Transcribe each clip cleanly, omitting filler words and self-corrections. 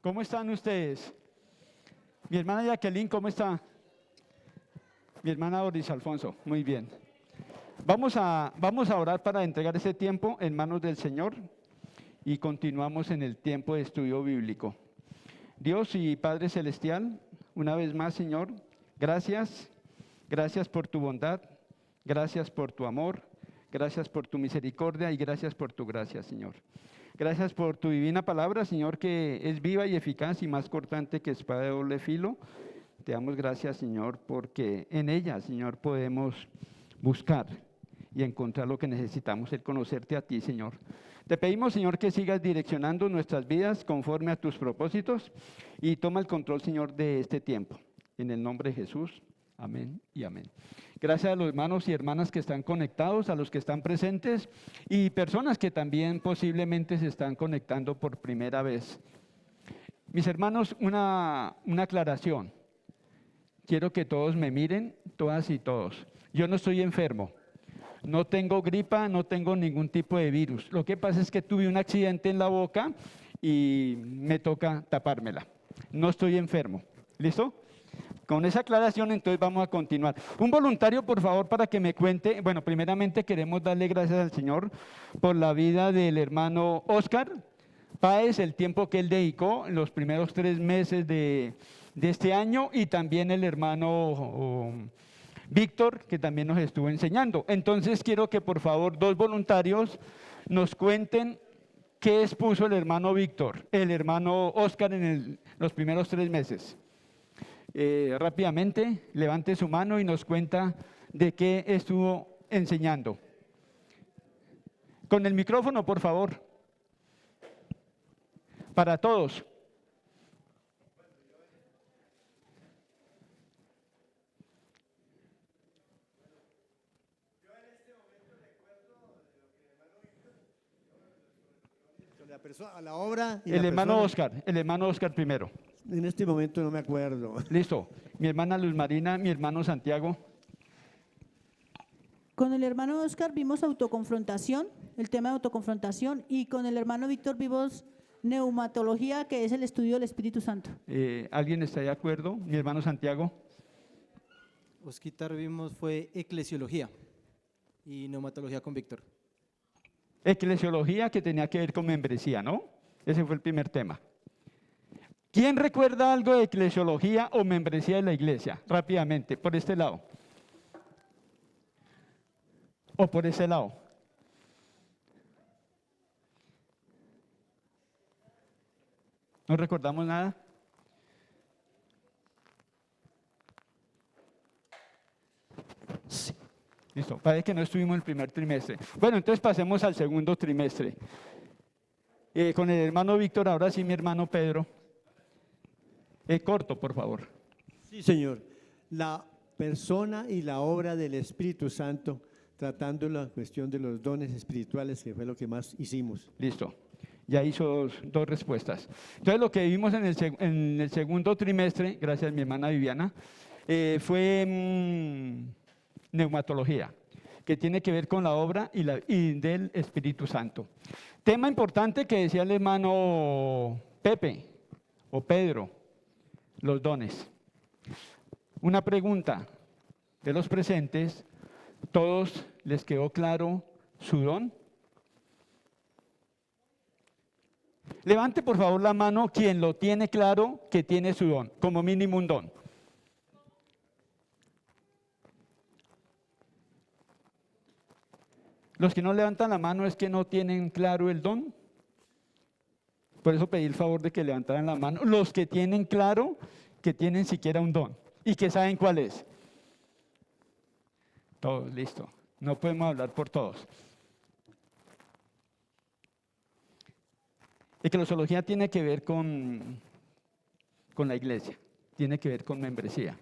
¿Cómo están ustedes? Mi hermana Jacqueline, ¿cómo está? Mi hermana Doris Alfonso, muy bien. Vamos a orar para entregar ese tiempo en manos del Señor y continuamos en el tiempo de estudio bíblico. Dios y Padre Celestial, una vez más, Señor, gracias por tu bondad, gracias por tu amor, gracias por tu misericordia y gracias por tu gracia, Señor. Gracias por tu divina palabra, Señor, que es viva y eficaz y más cortante que espada de doble filo. Te damos gracias, Señor, porque en ella, Señor, podemos buscar y encontrar lo que necesitamos, el conocerte a ti, Señor. Te pedimos, Señor, que sigas direccionando nuestras vidas conforme a tus propósitos y toma el control, Señor, de este tiempo. En el nombre de Jesús, amén y amén. Gracias a los hermanos y hermanas que están conectados, a los que están presentes y personas que también posiblemente se están conectando por primera vez. Mis hermanos, una aclaración. Quiero que todos me miren, todas y todos. Yo no estoy enfermo, no tengo gripa, no tengo ningún tipo de virus. Lo que pasa es que tuve un accidente en la boca y me toca tapármela. No estoy enfermo. ¿Listo? Con esa aclaración, entonces vamos a continuar. Un voluntario, por favor, para que me cuente. Bueno, primeramente queremos darle gracias al Señor por la vida del hermano Oscar Páez, el tiempo que él dedicó en los primeros 3 meses de este año, y también el hermano Víctor, que también nos estuvo enseñando. Entonces quiero que por favor 2 voluntarios nos cuenten qué expuso el hermano Víctor, el hermano Oscar en los primeros 3 meses. Rápidamente, levante su mano y nos cuenta de qué estuvo enseñando. Con el micrófono, por favor. Para todos. A la obra y el hermano Oscar primero. En este momento no me acuerdo. Listo. Mi hermana Luz Marina, mi hermano Santiago. Con el hermano Oscar vimos autoconfrontación, el tema de autoconfrontación, y con el hermano Víctor vimos neumatología, que es el estudio del Espíritu Santo. ¿Alguien está de acuerdo? Mi hermano Santiago. Osquitar vimos fue eclesiología y neumatología con Víctor. Eclesiología, que tenía que ver con membresía, ¿no? Ese fue el primer tema. ¿Quién recuerda algo de eclesiología o membresía de la iglesia? Rápidamente, por este lado. O por ese lado. ¿No recordamos nada? Sí. Listo, parece que no estuvimos en el primer trimestre. Bueno, entonces pasemos al segundo trimestre. Con el hermano Víctor, ahora sí mi hermano Pedro. Corto, por favor. Sí, señor. La persona y la obra del Espíritu Santo, tratando la cuestión de los dones espirituales, que fue lo que más hicimos. Listo. Ya hizo 2 respuestas. Entonces, lo que vimos en el segundo trimestre, gracias a mi hermana Viviana, fue neumatología, que tiene que ver con la obra y del Espíritu Santo. Tema importante que decía el hermano Pepe o Pedro, los dones. Una pregunta de los presentes, ¿todos les quedó claro su don? Levante por favor la mano quien lo tiene claro que tiene su don, como mínimo un don. Los que no levantan la mano es que no tienen claro el don. Por eso pedí el favor de que levantaran la mano los que tienen claro que tienen siquiera un don y que saben cuál es. Todos, listo. No podemos hablar por todos. Eclesiología tiene que ver con la iglesia, tiene que ver con membresía.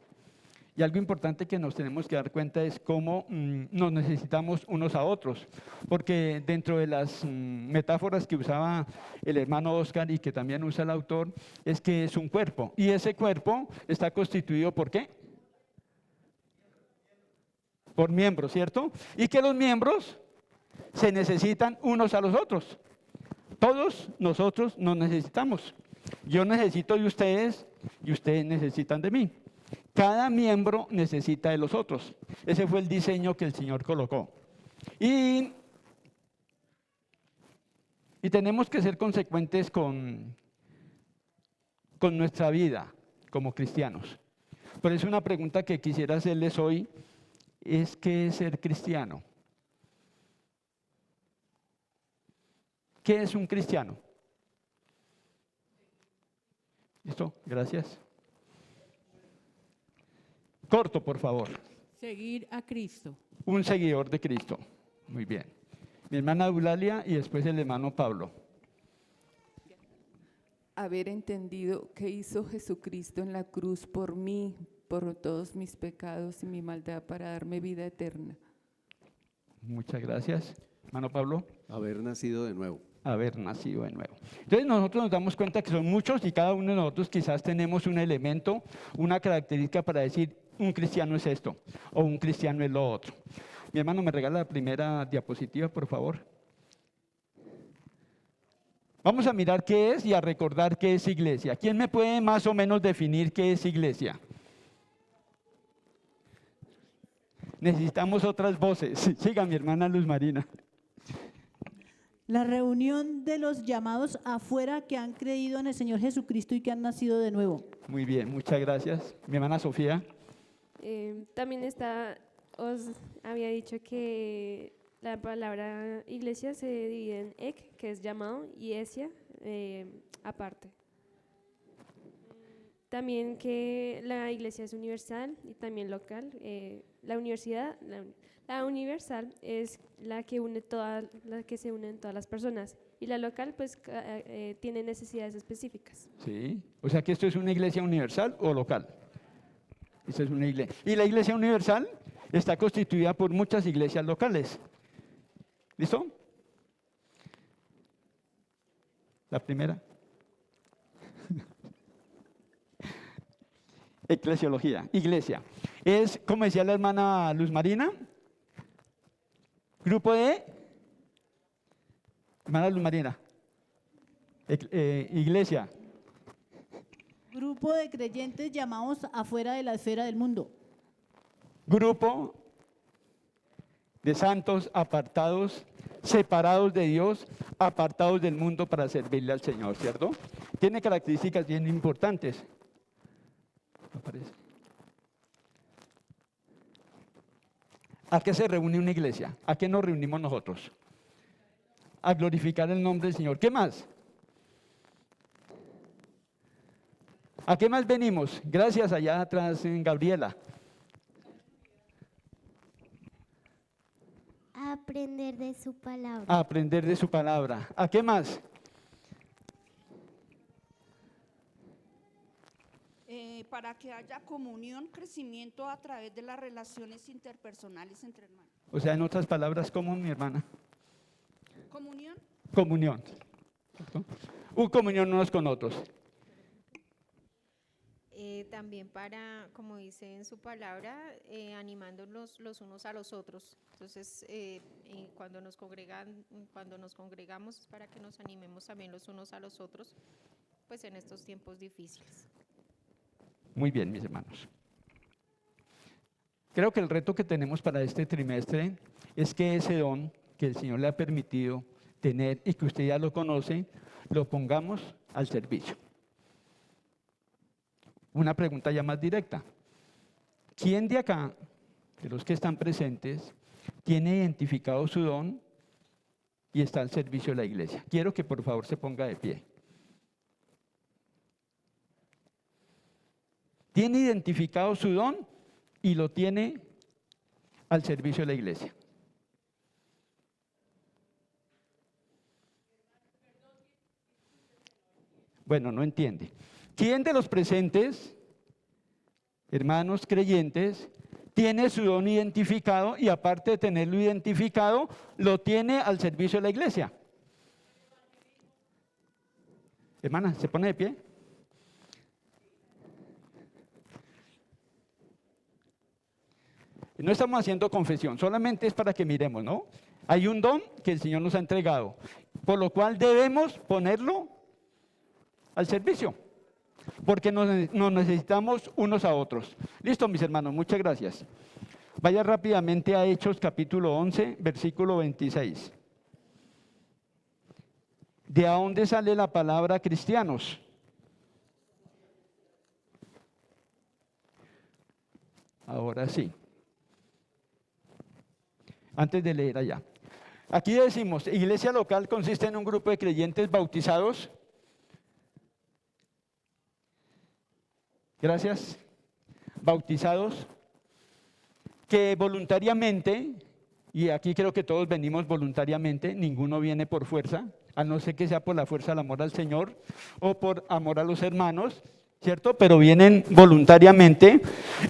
Y algo importante que nos tenemos que dar cuenta es cómo nos necesitamos unos a otros, porque dentro de las metáforas que usaba el hermano Oscar y que también usa el autor, es que es un cuerpo, y ese cuerpo está constituido ¿por qué? Por miembros, ¿cierto? Y que los miembros se necesitan unos a los otros. Todos nosotros nos necesitamos. Yo necesito de ustedes y ustedes necesitan de mí. Cada miembro necesita de los otros. Ese fue el diseño que el Señor colocó. Y tenemos que ser consecuentes con nuestra vida como cristianos. Por eso una pregunta que quisiera hacerles hoy es: ¿qué es ser cristiano? ¿Qué es un cristiano? ¿Listo? Gracias. Corto, por favor. Seguir a Cristo. Un seguidor de Cristo. Muy bien. Mi hermana Eulalia y después el hermano Pablo. Haber entendido que hizo Jesucristo en la cruz por mí, por todos mis pecados y mi maldad, para darme vida eterna. Muchas gracias. Hermano Pablo. Haber nacido de nuevo. Haber nacido de nuevo. Entonces nosotros nos damos cuenta que son muchos y cada uno de nosotros quizás tenemos un elemento, una característica para decir: un cristiano es esto o un cristiano es lo otro. Mi hermano, ¿me regala la primera diapositiva, por favor? Vamos a mirar qué es y a recordar qué es iglesia. ¿Quién me puede más o menos definir qué es iglesia? Necesitamos otras voces. Siga mi hermana Luz Marina. La reunión de los llamados afuera que han creído en el Señor Jesucristo y que han nacido de nuevo. Muy bien, muchas gracias. Mi hermana Sofía. También os había dicho que la palabra iglesia se divide en ek, que es llamado, y esia, aparte. También que la iglesia es universal y también local. La universal es la que se une en todas las personas, y la local pues tiene necesidades específicas. Sí, o sea que esto es una iglesia universal o local. Esto es una iglesia. Y la iglesia universal está constituida por muchas iglesias locales. ¿Listo? La primera. Eclesiología, iglesia. Es, como decía la hermana Luz Marina, grupo de... Hermana Luz Marina. Iglesia. Grupo de creyentes llamados afuera de la esfera del mundo. Grupo de santos apartados, separados de Dios, apartados del mundo para servirle al Señor, ¿cierto? Tiene características bien importantes. Aparece. ¿A qué se reúne una iglesia? ¿A qué nos reunimos nosotros? A glorificar el nombre del Señor. ¿Qué más? ¿A qué más venimos? Gracias, allá atrás en Gabriela. A aprender de su palabra. A aprender de su palabra. ¿A qué más? Para que haya comunión, crecimiento a través de las relaciones interpersonales entre hermanos. O sea, en otras palabras, ¿cómo, mi hermana? Comunión. Comunión. Un comunión unos con otros. También para, como dice en su palabra, animándonos los unos a los otros. Entonces, cuando nos congregamos es para que nos animemos también los unos a los otros, pues en estos tiempos difíciles. Muy bien, mis hermanos. Creo que el reto que tenemos para este trimestre es que ese don que el Señor le ha permitido tener y que usted ya lo conoce, lo pongamos al servicio. Una pregunta ya más directa. ¿Quién de acá, de los que están presentes, tiene identificado su don y está al servicio de la iglesia? Quiero que por favor se ponga de pie. Tiene identificado su don y lo tiene al servicio de la iglesia. Bueno, no entiende. ¿Quién de los presentes, hermanos creyentes, tiene su don identificado y aparte de tenerlo identificado, lo tiene al servicio de la iglesia? Hermana, ¿se pone de pie? No estamos haciendo confesión, solamente es para que miremos, ¿no? Hay un don que el Señor nos ha entregado, por lo cual debemos ponerlo al servicio, porque nos necesitamos unos a otros. Listo, mis hermanos, muchas gracias. Vaya rápidamente a Hechos capítulo 11, versículo 26. ¿De dónde sale la palabra cristianos? Ahora sí. Antes de leer allá. Aquí decimos, iglesia local consiste en un grupo de creyentes bautizados. Gracias. Bautizados que voluntariamente, y aquí creo que todos venimos voluntariamente, ninguno viene por fuerza, a no ser que sea por la fuerza del amor al Señor o por amor a los hermanos, ¿cierto? Pero vienen voluntariamente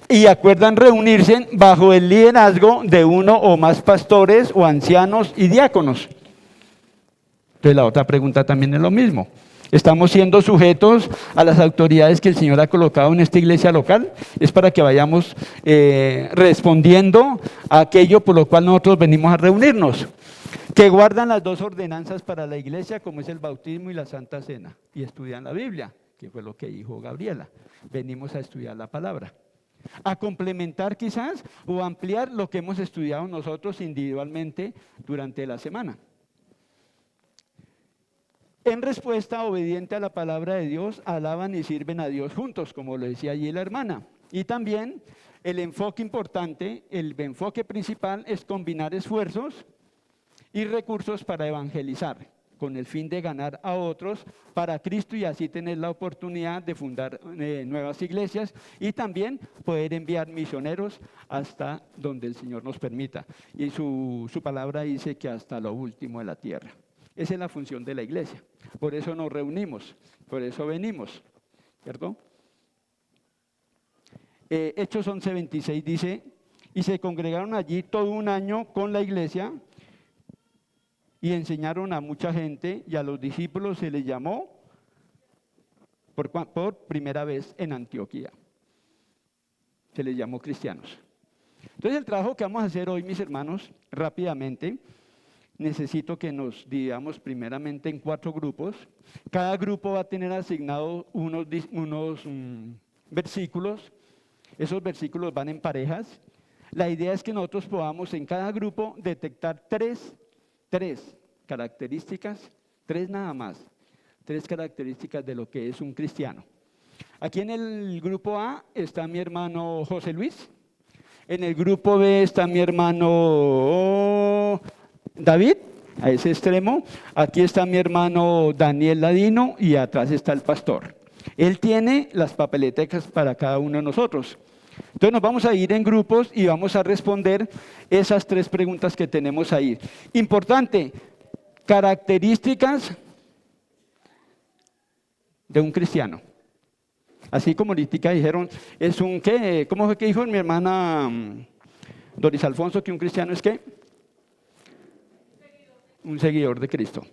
y acuerdan reunirse bajo el liderazgo de uno o más pastores o ancianos y diáconos. Entonces la otra pregunta también es lo mismo. ¿Estamos siendo sujetos a las autoridades que el Señor ha colocado en esta iglesia local? Es para que vayamos respondiendo a aquello por lo cual nosotros venimos a reunirnos. Que guardan las dos ordenanzas para la iglesia, como es el bautismo y la Santa Cena, y estudian la Biblia, que fue lo que dijo Gabriela. Venimos a estudiar la palabra. A complementar quizás o ampliar lo que hemos estudiado nosotros individualmente durante la semana. En respuesta, obediente a la palabra de Dios, alaban y sirven a Dios juntos, como lo decía allí la hermana. Y también el enfoque importante, el enfoque principal es combinar esfuerzos y recursos para evangelizar, con el fin de ganar a otros para Cristo y así tener la oportunidad de fundar nuevas iglesias y también poder enviar misioneros hasta donde el Señor nos permita. Y su palabra dice que hasta lo último de la tierra. Esa es la función de la iglesia. Por eso nos reunimos, por eso venimos, ¿cierto? Hechos 11:26 dice, y se congregaron allí todo un año con la iglesia y enseñaron a mucha gente y a los discípulos se les llamó por primera vez en Antioquía. Se les llamó cristianos. Entonces el trabajo que vamos a hacer hoy, mis hermanos, rápidamente, necesito que nos dividamos primeramente en 4 grupos. Cada grupo va a tener asignado unos versículos. Esos versículos van en parejas. La idea es que nosotros podamos en cada grupo detectar tres características, 3 nada más, 3 características de lo que es un cristiano. Aquí en el grupo A está mi hermano José Luis. En el grupo B está mi hermano David, a ese extremo. Aquí está mi hermano Daniel Ladino y atrás está el pastor. Él tiene las papeletas para cada uno de nosotros. Entonces nos vamos a ir en grupos y vamos a responder esas 3 preguntas que tenemos ahí. Importante, características de un cristiano. Así como ahorita dijeron, es un ¿qué? ¿Cómo fue que dijo mi hermana Doris Alfonso que un cristiano es qué? Un seguidor de Cristo,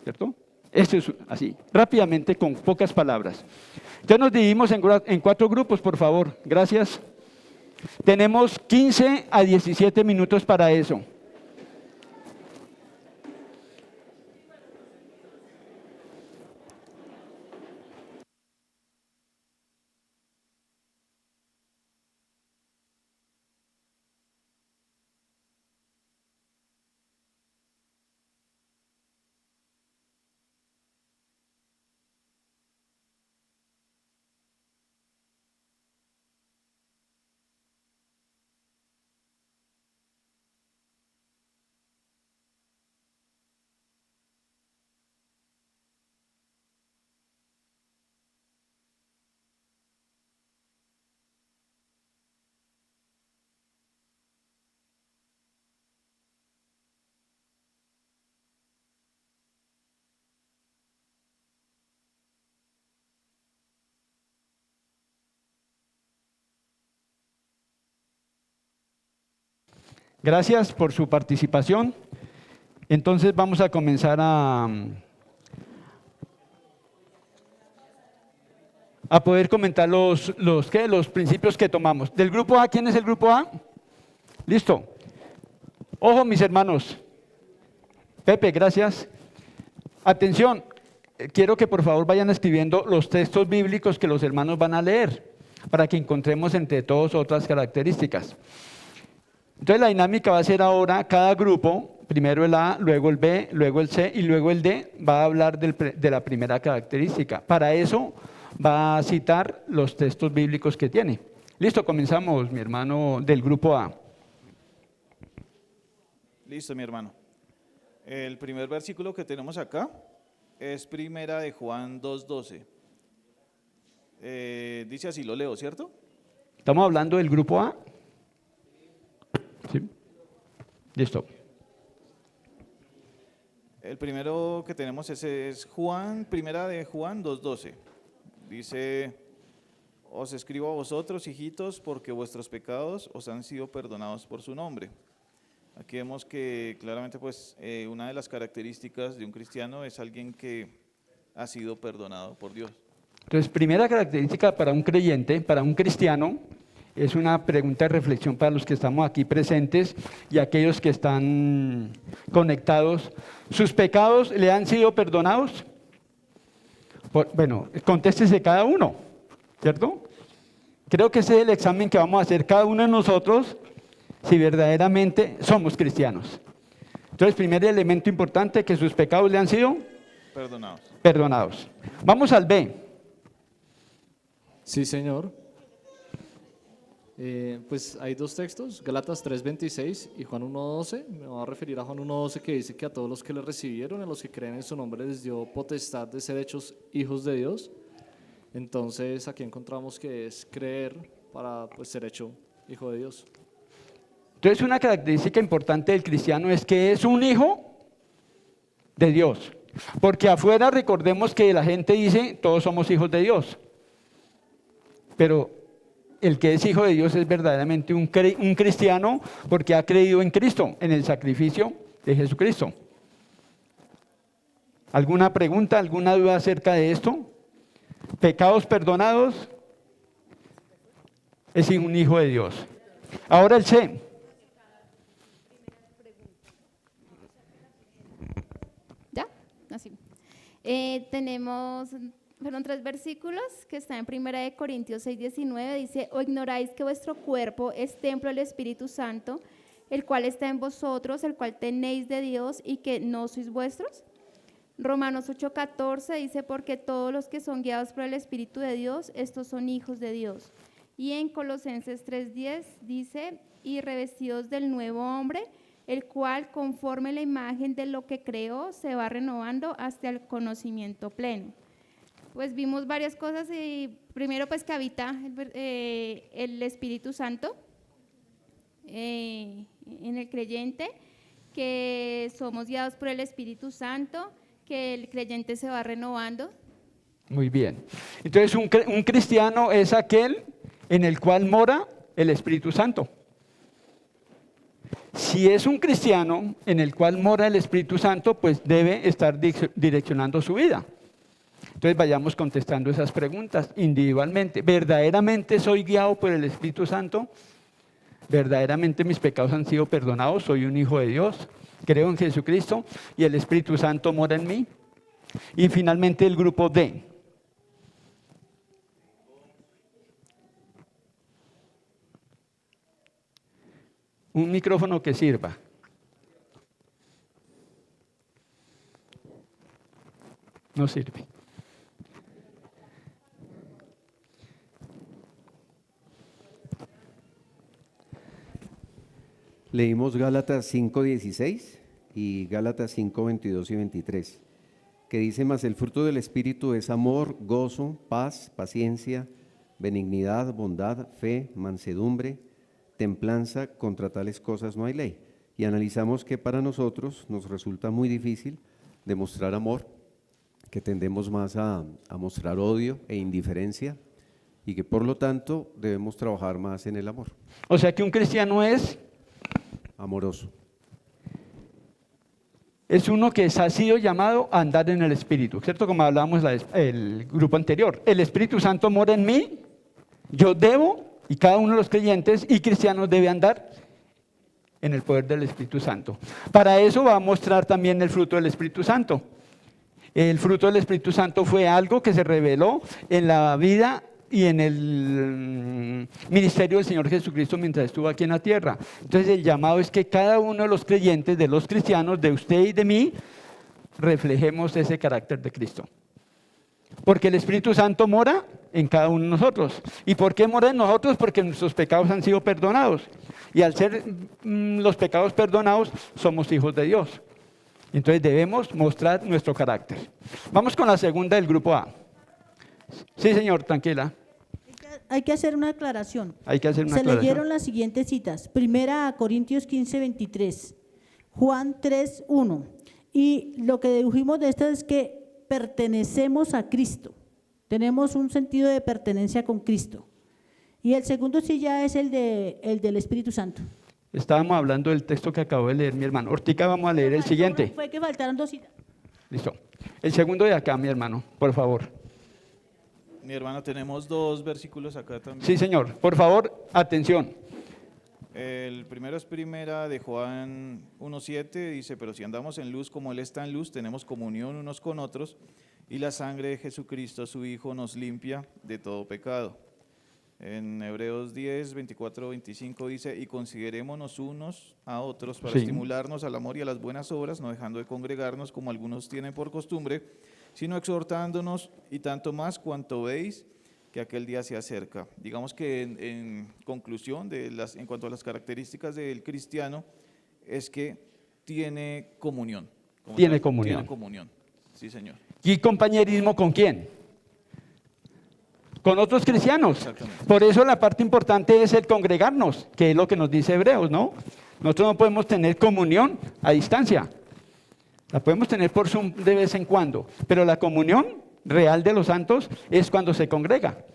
¿cierto? Esto es así, rápidamente, con pocas palabras. Ya nos dividimos en 4 grupos, por favor. Gracias. Tenemos 15 a 17 minutos para eso. Gracias por su participación. Entonces vamos a comenzar a poder comentar los principios que tomamos. Del grupo A, ¿quién es el grupo A? Listo. Ojo, mis hermanos. Pepe, gracias. Atención, quiero que por favor vayan escribiendo los textos bíblicos que los hermanos van a leer, para que encontremos entre todos otras características. Entonces la dinámica va a ser ahora cada grupo, primero el A, luego el B, luego el C y luego el D, va a hablar de la primera característica. Para eso va a citar los textos bíblicos que tiene. Listo, comenzamos, mi hermano del grupo A. Listo, mi hermano. El primer versículo que tenemos acá es primera de Juan 2:12. Dice así, lo leo, ¿cierto? ¿Estamos hablando del grupo A? Sí. Listo. El primero que tenemos es Juan, primera de Juan 2:12. Dice, os escribo a vosotros, hijitos, porque vuestros pecados os han sido perdonados por su nombre. Aquí vemos que claramente pues una de las características de un cristiano es alguien que ha sido perdonado por Dios. Entonces, primera característica para un creyente, para un cristiano, es una pregunta de reflexión para los que estamos aquí presentes y aquellos que están conectados. ¿Sus pecados le han sido perdonados? Bueno, contéstese cada uno, ¿cierto? Creo que ese es el examen que vamos a hacer cada uno de nosotros si verdaderamente somos cristianos. Entonces, primer elemento importante, que sus pecados le han sido perdonados. Vamos al B. Sí, señor. Pues hay dos textos, Gálatas 3:26 y Juan 1:12. Me voy a referir a Juan 1:12, que dice que a todos los que le recibieron, a los que creen en su nombre, les dio potestad de ser hechos hijos de Dios. Entonces aquí encontramos que es creer para pues, ser hecho hijo de Dios. Entonces una característica importante del cristiano es que es un hijo de Dios. Porque afuera recordemos que la gente dice, todos somos hijos de Dios. Pero el que es hijo de Dios es verdaderamente un cristiano porque ha creído en Cristo, en el sacrificio de Jesucristo. ¿Alguna pregunta, alguna duda acerca de esto? ¿Pecados perdonados? Es un hijo de Dios. Ahora el C. ¿Ya? Así. Fueron 3 versículos que están en 1 Corintios 6:19, dice, ¿o ignoráis que vuestro cuerpo es templo del Espíritu Santo, el cual está en vosotros, el cual tenéis de Dios y que no sois vuestros? Romanos 8:14 dice, porque todos los que son guiados por el Espíritu de Dios, estos son hijos de Dios. Y en Colosenses 3:10 dice, y revestidos del nuevo hombre, el cual conforme la imagen de lo que creó, se va renovando hasta el conocimiento pleno. Pues vimos varias cosas y primero pues que habita el Espíritu Santo en el creyente, que somos guiados por el Espíritu Santo, que el creyente se va renovando. Muy bien. Entonces un cristiano es aquel en el cual mora el Espíritu Santo. Si es un cristiano en el cual mora el Espíritu Santo, pues debe estar direccionando su vida. Entonces vayamos contestando esas preguntas individualmente. ¿Verdaderamente soy guiado por el Espíritu Santo? ¿Verdaderamente mis pecados han sido perdonados? ¿Soy un hijo de Dios? ¿Creo en Jesucristo y el Espíritu Santo mora en mí? Y finalmente el grupo D. Un micrófono que sirva. No sirve. Leímos Gálatas 5:16 y Gálatas 5:22 y 23, que dice, mas el fruto del Espíritu es amor, gozo, paz, paciencia, benignidad, bondad, fe, mansedumbre, templanza, contra tales cosas no hay ley. Y analizamos que para nosotros nos resulta muy difícil demostrar amor, que tendemos más a mostrar odio e indiferencia, y que por lo tanto debemos trabajar más en el amor. O sea que un cristiano es amoroso. Es uno que ha sido llamado a andar en el Espíritu, ¿cierto? Como hablábamos el grupo anterior. El Espíritu Santo mora en mí, yo debo, y cada uno de los creyentes y cristianos debe andar en el poder del Espíritu Santo. Para eso va a mostrar también el fruto del Espíritu Santo. El fruto del Espíritu Santo fue algo que se reveló en la vida y en el ministerio del Señor Jesucristo mientras estuvo aquí en la tierra. Entonces el llamado es que cada uno de los creyentes, de los cristianos, de usted y de mí, reflejemos ese carácter de Cristo. Porque el Espíritu Santo mora en cada uno de nosotros. ¿Y por qué mora en nosotros? Porque nuestros pecados han sido perdonados. Y al ser los pecados perdonados, somos hijos de Dios. Entonces debemos mostrar nuestro carácter. Vamos con la segunda del grupo A. Sí, señor, tranquila. Hay que hacer una aclaración. Hay que hacer una Se aclaración. leyeron las siguientes citas. Primera a Corintios 15, 23. Juan 3, 1. Y lo que dedujimos de esto es que pertenecemos a Cristo. Tenemos un sentido de pertenencia con Cristo. Y el segundo sí ya es el del Espíritu Santo. Estábamos hablando del texto que acabo de leer mi hermano. Ahorita vamos a leer el siguiente. Fue que faltaron 2 citas. Listo. El segundo de acá, mi hermano, por favor. Mi hermano, tenemos 2 versículos acá también. Sí, señor. Por favor, atención. El primero es primera de Juan 1:7, dice, pero si andamos en luz como Él está en luz, tenemos comunión unos con otros, y la sangre de Jesucristo, su Hijo, nos limpia de todo pecado. En Hebreos 10, 24, 25 dice, y considerémonos unos a otros para estimularnos al amor y a las buenas obras, no dejando de congregarnos como algunos tienen por costumbre, sino exhortándonos, y tanto más cuanto veis que aquel día se acerca. Digamos que en conclusión, en cuanto a las características del cristiano, es que tiene comunión. Tiene comunión. Tiene comunión, sí, señor. ¿Y compañerismo con quién? Con otros cristianos. Por eso la parte importante es el congregarnos, que es lo que nos dice Hebreos, ¿no? Nosotros no podemos tener comunión a distancia. La podemos tener por Zoom de vez en cuando, pero la comunión real de los santos es cuando se congrega.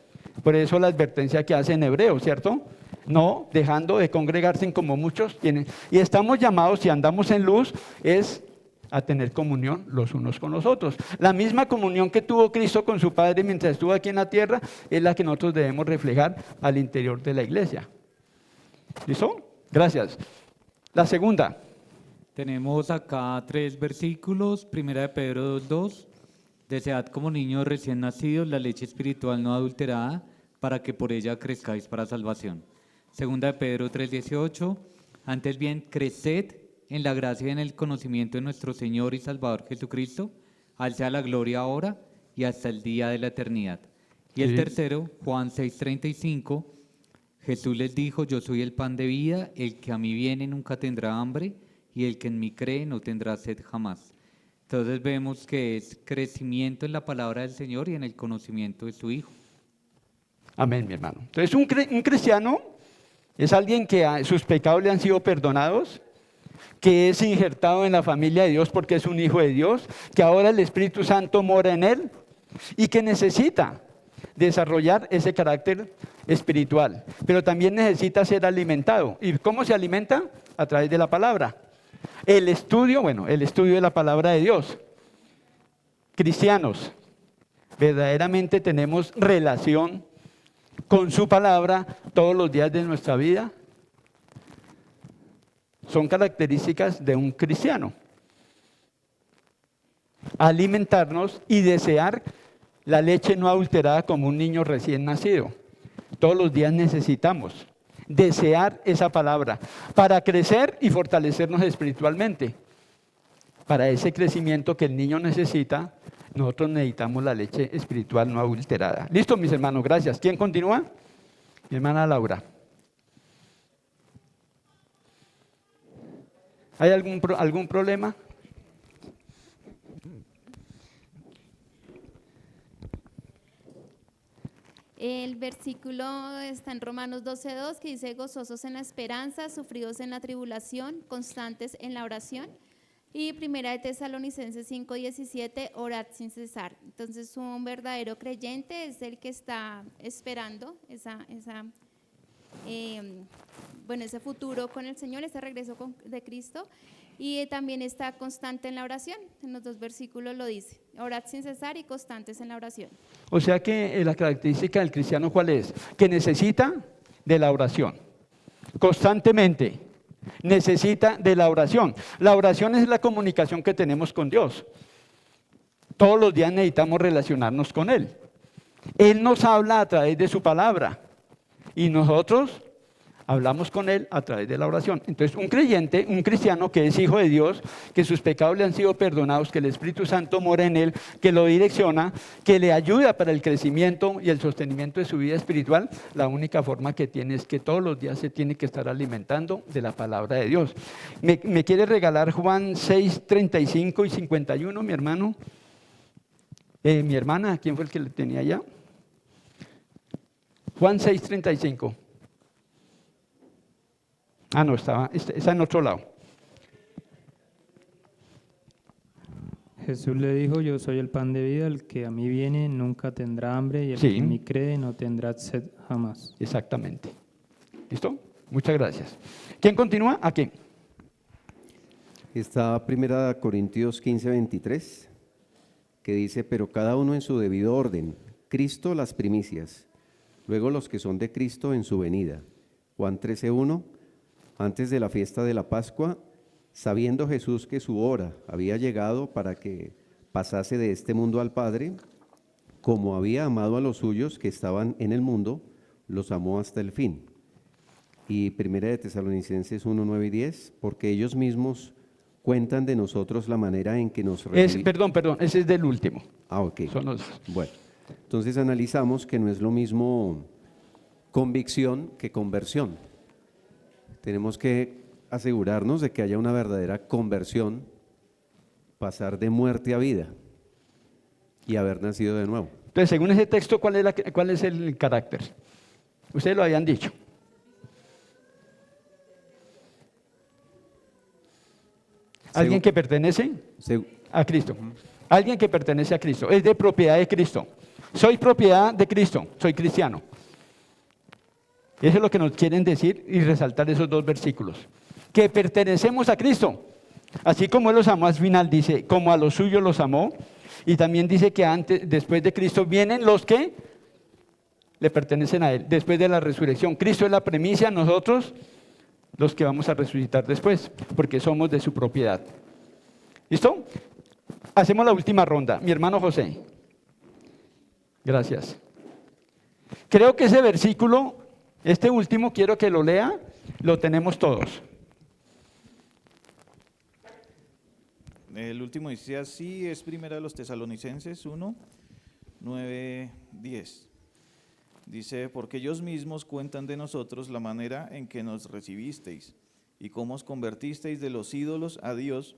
Por eso la advertencia que hace en Hebreos, ¿cierto? No dejando de congregarse como muchos tienen. Y estamos llamados, si andamos en luz, es a tener comunión los unos con los otros. La misma comunión que tuvo Cristo con su Padre mientras estuvo aquí en la tierra es la que nosotros debemos reflejar al interior de la iglesia. ¿Listo? Gracias. La segunda. Tenemos acá 3 versículos. Primera de Pedro 2:2. Desead como niños recién nacidos la leche espiritual no adulterada, para que por ella crezcáis para salvación. Segunda de Pedro 3:18. Antes bien, creced en la gracia y en el conocimiento de nuestro Señor y Salvador Jesucristo. A Él sea la gloria ahora y hasta el día de la eternidad. Y el tercero, Juan 6:35. Jesús les dijo, yo soy el pan de vida, el que a mí viene nunca tendrá hambre, y el que en mí cree no tendrá sed jamás. Entonces vemos que es crecimiento en la palabra del Señor y en el conocimiento de su Hijo. Amén, mi hermano. Entonces un cristiano es alguien que sus pecados le han sido perdonados, que es injertado en la familia de Dios porque es un hijo de Dios, que ahora el Espíritu Santo mora en él y que necesita desarrollar ese carácter espiritual, pero también necesita ser alimentado. ¿Y cómo se alimenta? A través de la palabra. El estudio de la palabra de Dios. Cristianos, ¿verdaderamente tenemos relación con su palabra todos los días de nuestra vida? Son características de un cristiano. Alimentarnos y desear la leche no adulterada como un niño recién nacido. Todos los días necesitamos desear esa palabra para crecer y fortalecernos espiritualmente. Para ese crecimiento que el niño necesita, nosotros necesitamos la leche espiritual no adulterada. Listo, mis hermanos, gracias. ¿Quién continúa? Mi hermana Laura. ¿Hay algún problema? El versículo está en Romanos 12:2, que dice, gozosos en la esperanza, sufridos en la tribulación, constantes en la oración. Y primera de Tesalonicenses 5:17, orad sin cesar. Entonces un verdadero creyente es el que está esperando ese futuro con el Señor, ese regreso de Cristo. Y también está constante en la oración. En los 2 versículos lo dice, orad sin cesar y constantes en la oración. O sea que la característica del cristiano, ¿cuál es? Que necesita de la oración, constantemente necesita de la oración. La oración es la comunicación que tenemos con Dios. Todos los días necesitamos relacionarnos con Él. Él nos habla a través de su palabra y nosotros hablamos con Él a través de la oración. Entonces, un creyente, un cristiano que es hijo de Dios, que sus pecados le han sido perdonados, que el Espíritu Santo mora en él, que lo direcciona, que le ayuda para el crecimiento y el sostenimiento de su vida espiritual, la única forma que tiene es que todos los días se tiene que estar alimentando de la palabra de Dios. ¿Me quiere regalar Juan 6, 35 y 51, mi hermano? Mi hermana, ¿quién fue el que le tenía allá? Juan 6, 35. No, está en otro lado. Jesús le dijo, yo soy el pan de vida, el que a mí viene nunca tendrá hambre y el Sí. que en mí cree no tendrá sed jamás. Exactamente. ¿Listo? Muchas gracias. ¿Quién continúa? Aquí. Está 1 Corintios 15, 23, que dice, pero cada uno en su debido orden, Cristo las primicias, luego los que son de Cristo en su venida. Juan 13, 1, antes de la fiesta de la Pascua, sabiendo Jesús que su hora había llegado para que pasase de este mundo al Padre, como había amado a los suyos que estaban en el mundo, los amó hasta el fin. Y 1 de Tesalonicenses 1, 9 y 10, porque ellos mismos cuentan de nosotros la manera en que nos Perdón, ese es del último. Ok. Son los... Bueno, entonces analizamos que no es lo mismo convicción que conversión. Tenemos que asegurarnos de que haya una verdadera conversión, pasar de muerte a vida y haber nacido de nuevo. Entonces, según ese texto, ¿cuál es el carácter? Ustedes lo habían dicho. ¿Alguien que pertenece a Cristo? Alguien que pertenece a Cristo, es de propiedad de Cristo. Soy propiedad de Cristo, soy cristiano. Eso es lo que nos quieren decir y resaltar esos dos versículos. Que pertenecemos a Cristo. Así como Él los amó al final, dice, como a los suyos los amó. Y también dice que después de Cristo vienen los que le pertenecen a Él. Después de la resurrección. Cristo es la primicia, nosotros los que vamos a resucitar después, porque somos de su propiedad. ¿Listo? Hacemos la última ronda. Mi hermano José. Gracias. Creo que ese versículo, este último, quiero que lo lea, lo tenemos todos. El último dice así, es 1 Tesalonicenses 1, 9, 10. Dice, porque ellos mismos cuentan de nosotros la manera en que nos recibisteis y cómo os convertisteis de los ídolos a Dios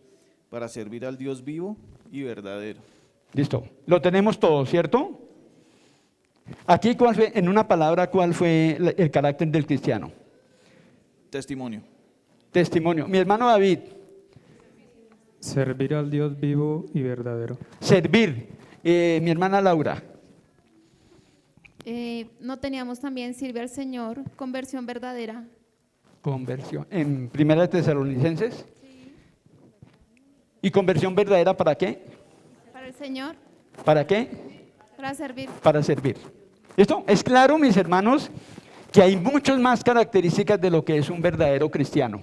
para servir al Dios vivo y verdadero. Listo, lo tenemos todo, ¿cierto? Aquí, en una palabra, ¿cuál fue el carácter del cristiano? Testimonio. Testimonio. Mi hermano David. Servir al Dios vivo y verdadero. Servir. Mi hermana Laura. No teníamos también sirve al Señor, conversión verdadera. Conversión. ¿En 1 Tesalonicenses? Sí. ¿Y conversión verdadera para qué? Para el Señor. ¿Para qué? Para servir. Para servir. ¿Listo? Es claro, mis hermanos, que hay muchas más características de lo que es un verdadero cristiano.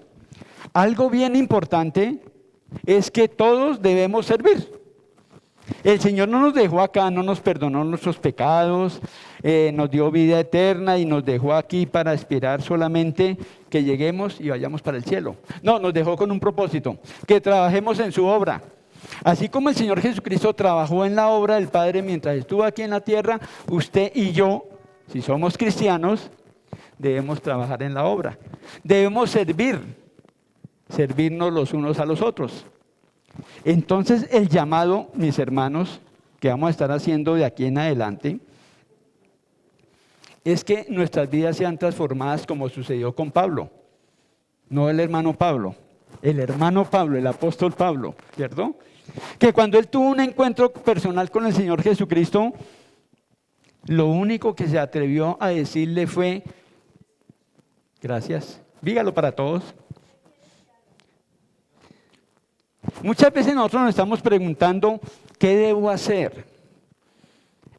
Algo bien importante es que todos debemos servir. El Señor no nos dejó acá, no nos perdonó nuestros pecados, nos dio vida eterna y nos dejó aquí para esperar solamente que lleguemos y vayamos para el cielo. No, nos dejó con un propósito, que trabajemos en su obra. Así como el Señor Jesucristo trabajó en la obra del Padre mientras estuvo aquí en la tierra, usted y yo, si somos cristianos, debemos trabajar en la obra. Debemos servirnos los unos a los otros. Entonces, el llamado, mis hermanos, que vamos a estar haciendo de aquí en adelante, es que nuestras vidas sean transformadas como sucedió con Pablo. No el hermano Pablo, el apóstol Pablo, ¿cierto? Que cuando él tuvo un encuentro personal con el Señor Jesucristo, lo único que se atrevió a decirle fue, gracias, dígalo para todos. Muchas veces nosotros nos estamos preguntando, ¿qué debo hacer?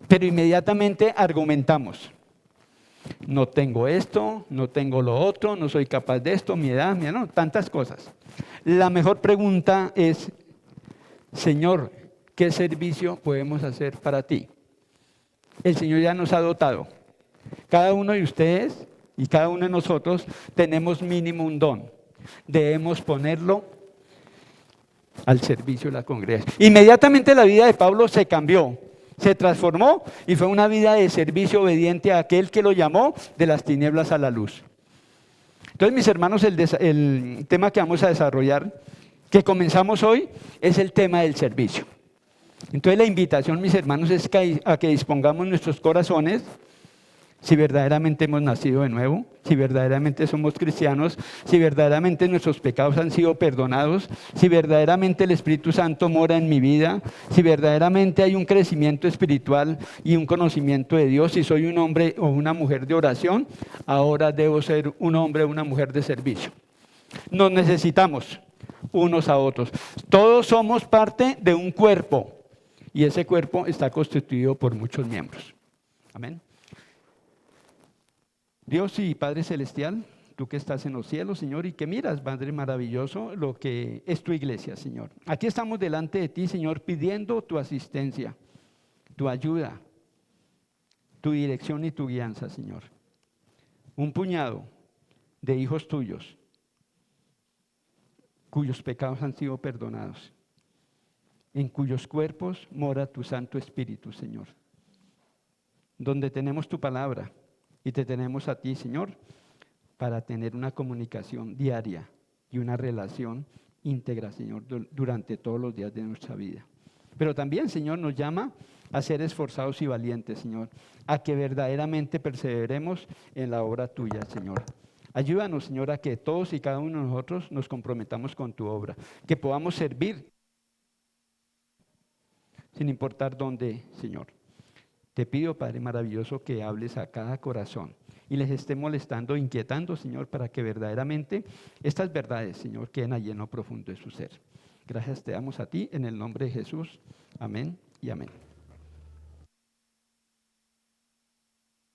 Pero inmediatamente argumentamos. No tengo esto, no tengo lo otro, no soy capaz de esto, mi edad, no, tantas cosas. La mejor pregunta es, Señor, ¿Qué servicio podemos hacer para ti? El Señor ya nos ha dotado. Cada uno de ustedes y cada uno de nosotros tenemos mínimo un don. Debemos ponerlo al servicio de la congregación. Inmediatamente la vida de Pablo se cambió, se transformó y fue una vida de servicio obediente a aquel que lo llamó de las tinieblas a la luz. Entonces, mis hermanos, el tema que vamos a desarrollar, que comenzamos hoy, es el tema del servicio. Entonces, la invitación, mis hermanos, es a que dispongamos nuestros corazones, si verdaderamente hemos nacido de nuevo, si verdaderamente somos cristianos, si verdaderamente nuestros pecados han sido perdonados, si verdaderamente el Espíritu Santo mora en mi vida, si verdaderamente hay un crecimiento espiritual y un conocimiento de Dios, si soy un hombre o una mujer de oración, ahora debo ser un hombre o una mujer de servicio. Nos necesitamos unos a otros. Todos somos parte de un cuerpo y ese cuerpo está constituido por muchos miembros. Amén. Dios y Padre Celestial, tú que estás en los cielos, Señor, y que miras, Padre maravilloso, lo que es tu iglesia, Señor. Aquí estamos delante de ti, Señor, pidiendo tu asistencia, tu ayuda, tu dirección y tu guianza, Señor. Un puñado de hijos tuyos, cuyos pecados han sido perdonados, en cuyos cuerpos mora tu Santo Espíritu, Señor. Donde tenemos tu palabra. Y te tenemos a ti, Señor, para tener una comunicación diaria y una relación íntegra, Señor, durante todos los días de nuestra vida. Pero también, Señor, nos llama a ser esforzados y valientes, Señor, a que verdaderamente perseveremos en la obra tuya, Señor. Ayúdanos, Señor, a que todos y cada uno de nosotros nos comprometamos con tu obra, que podamos servir sin importar dónde, Señor. Te pido, Padre maravilloso, que hables a cada corazón y les esté molestando, inquietando, Señor, para que verdaderamente estas verdades, Señor, queden allí en lo profundo de su ser. Gracias te damos a ti, en el nombre de Jesús. Amén y amén.